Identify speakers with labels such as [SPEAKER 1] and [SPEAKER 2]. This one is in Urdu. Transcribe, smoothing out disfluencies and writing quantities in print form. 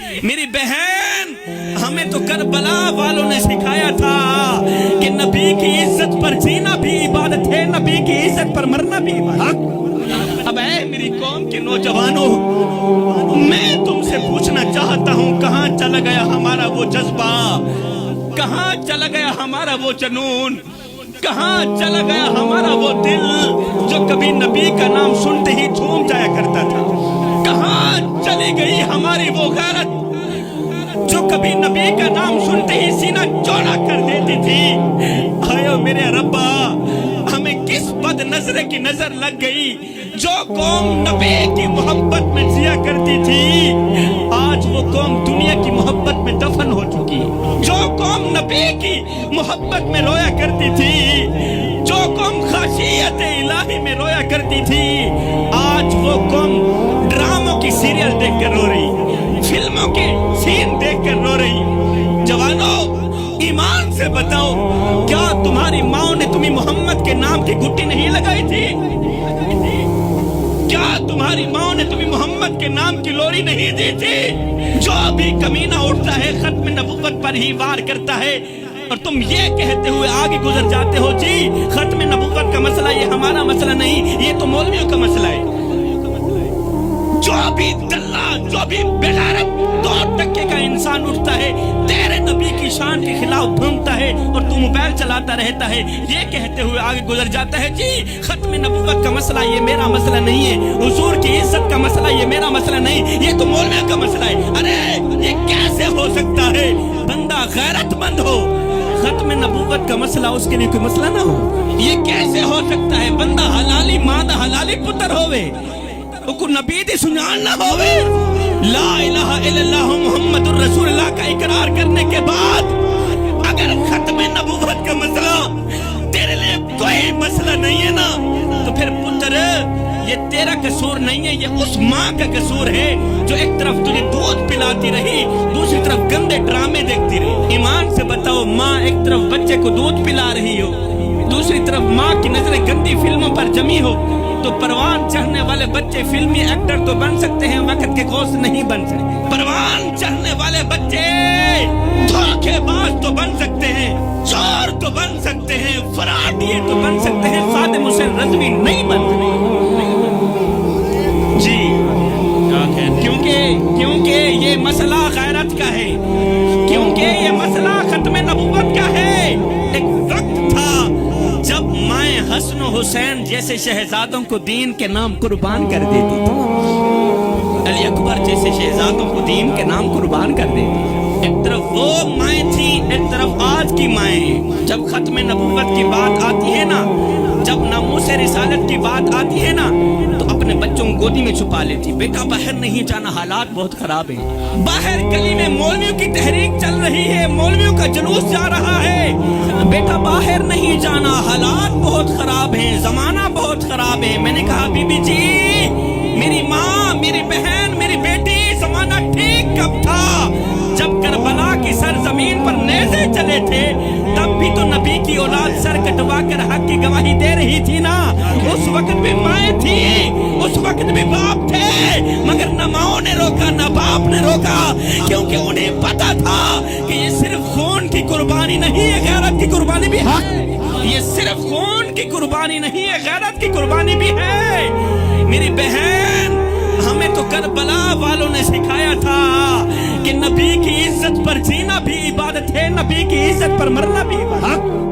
[SPEAKER 1] میری بہن ہمیں تو کربلا والوں نے سکھایا تھا کہ نبی کی عزت پر جینا بھی عبادت ہے، نبی کی عزت پر مرنا بھی عبادت۔ اب اے میری قوم کے نوجوانوں، میں تم سے پوچھنا چاہتا ہوں کہاں چلا گیا ہمارا وہ جذبہ، کہاں چلا گیا ہمارا وہ جنون، کہاں چلا گیا ہمارا وہ دل جو کبھی نبی کا نام سنتے ہی جھوم جایا کرتا تھا، کہاں چلی گئی ہماری وہ غیرت جو کبھی نبی کا نام سنتے ہی سینہ چوڑا کر دیتی تھی۔ آئیو میرے ربا، ہمیں کس بد نظر کی نظر لگ گئی؟ جو قوم نبی کی محبت میں جیا کرتی تھی آج وہ قوم دنیا کی محبت میں دفن ہو چکی۔ جو قوم نبی کی محبت میں رویا کرتی تھی، جو قوم خاشیت الہی میں رویا کرتی تھی، آج وہ قوم ڈراموں کی سیریل دیکھ کر رو رہی، فلموں کے سین دیکھ کر رو رہی۔ جوانوں، ایمان سے بتاؤ، کیا تمہاری ماں نے تمہیں محمد کے نام کی گھٹی نہیں لگائی تھی؟ کیا تمہاری ماں نے تمہیں محمد کے نام کی لوری نہیں دی تھی؟ جو بھی کمینہ اٹھتا ہے ختم نبوت پر ہی وار کرتا ہے، اور تم یہ کہتے ہوئے آگے گزر جاتے ہو جی ختم نبوت کا مسئلہ یہ ہمارا مسئلہ نہیں، یہ تو مولویوں کا مسئلہ ہے۔ جو بھی دلہ، جو بھی بغیرت دو ٹکے کا انسان اٹھتا ہے تیرے نبی کی شان کے خلاف بھونکتا ہے اور تو موبائل چلاتا رہتا ہے، یہ کہتے ہوئے آگے گزر جاتا ہے جی ختم نبوت کا مسئلہ یہ میرا مسئلہ نہیں ہے، حضور کی عزت کا مسئلہ یہ میرا مسئلہ نہیں، یہ تو مولویوں کا مسئلہ ہے۔ ارے یہ کیسے ہو سکتا ہے؟ بندہ غیرت مند ہو، ختم نبوت کا مسئلہ اس کے لیے کوئی مسئلہ نہ ہو، یہ کیسے ہو سکتا ہے؟ بندہ حلالی ماں دا حلالی پتر ہوئے، کو نبی دی سنان نہ ہوئے، لا الہ الا اللہ محمد الرسول اللہ کا اقرار کرنے کے بعد اگر ختم نبوت کا مسئلہ تیرے لئے کوئی مسئلہ نہیں ہے نا، تو پھر پتر یہ تیرا قصور نہیں ہے، یہ اس ماں کا قصور ہے جو ایک طرف تجھے دودھ پلاتی رہی، دوسری طرف گندے ڈرامے دیکھتی رہی۔ ایمان سے بتاؤ، ماں ایک طرف بچے کو دودھ پلا رہی ہو، دوسری طرف ماں کی نظریں گندی فلموں پر جمی ہو، تو پروان چڑھنے والے بچے فلمی ایکٹر تو بن سکتے ہیں، وقت کے غوث نہیں بن سکتے۔ پروان چڑھنے والے بچے دھوکے باز تو بن سکتے ہیں، چور تو بن سکتے ہیں، فرادی تو بن سکتے ہیں، خادم حسین رضوی نہیں بن سکتے۔ جی کیونکہ یہ مسئلہ غیرت کا ہے، کیونکہ یہ مسئلہ ختم نبوت کا ہے۔ ایک وقت تھا جب مائیں حسن و حسین جیسے شہزادوں کو دین کے نام قربان کر دیتی تھی، علی اکبر جیسے شہزادوں کو دین کے نام قربان کر دیتی۔ ایک طرف وہ مائیں تھیں، ایک طرف آج کی مائیں۔ جب ختم نبوت کی بات آتی ہے نا، جب ناموس رسالت کی بات آتی ہے نا، تو اپنے بچوں کو گودی میں چھپا لیتی، بیٹا باہر نہیں جانا، حالات بہت خراب ہیں۔ باہر گلی میں مولویوں کی تحریک چل رہی ہے، مولویوں کا جلوس جا رہا ہے، بیٹا باہر نہیں جانا، حالات بہت خراب ہیں، زمانہ بہت خراب ہے۔ میں نے کہا بی بی جی، میری ماں، میری بہن، میری بیٹی، زمانہ ٹھیک کب تھا؟ جب کربلا کی سرزمین پر نیزے چلے تھے تب بھی تو نبی کی اولاد سر کٹوا کر حق کی گواہی دے رہی تھی نا۔ اس وقت بھی مائیں تھیں، اس وقت بھی باپ تھے، مگر نہ ماں نے روکا نہ باپ نے روکا، کیونکہ انہیں پتا تھا کہ یہ صرف خون کی قربانی نہیں ہے، غیرت کی قربانی بھی ہے۔ یہ صرف خون کی قربانی نہیں ہے، غیرت کی قربانی بھی ہے۔ میری بہن، ہمیں تو کربلا والوں نے سکھایا تھا کہ نبی کی عزت پر جینا بھی عبادت ہے، نبی کی عزت پر مرنا بھی عبادت ہے۔